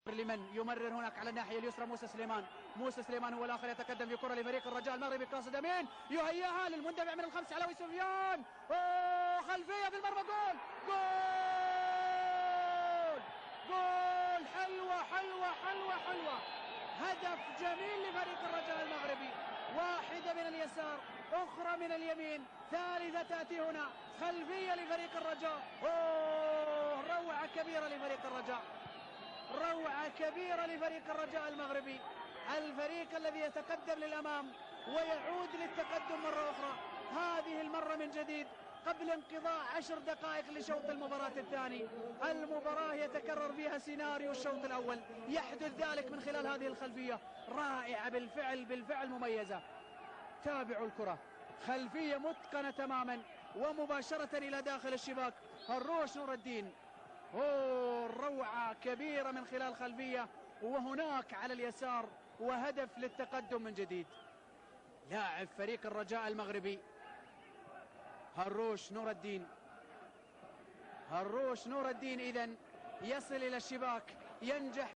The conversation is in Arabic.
لمن يمرر هناك على الناحية اليسرى موسى سليمان هو الآخر يتقدم في كرة لفريق الرجاء المغربي. قاصد أمين يهيئها للمندفع من الخمس علوي سفيان، خلفية في المرمى. جول حلوة هدف جميل لفريق الرجاء المغربي. واحدة من اليسار، أخرى من اليمين، ثالثة تأتي هنا، خلفية لفريق الرجاء. روعة كبيرة لفريق الرجاء المغربي، الفريق الذي يتقدم للأمام ويعود للتقدم مرة أخرى، هذه المرة من جديد قبل انقضاء 10 دقائق لشوط المباراة الثاني. المباراة يتكرر فيها سيناريو الشوط الأول، يحدث ذلك من خلال هذه الخلفية رائعة بالفعل مميزة. تابعوا الكرة، خلفية متقنة تماما ومباشرة إلى داخل الشباك. هروش نور الدين، روعة كبيرة من خلال خلفية، وهناك على اليسار وهدف للتقدم من جديد. لاعب فريق الرجاء المغربي هروش نور الدين إذن يصل إلى الشباك، ينجح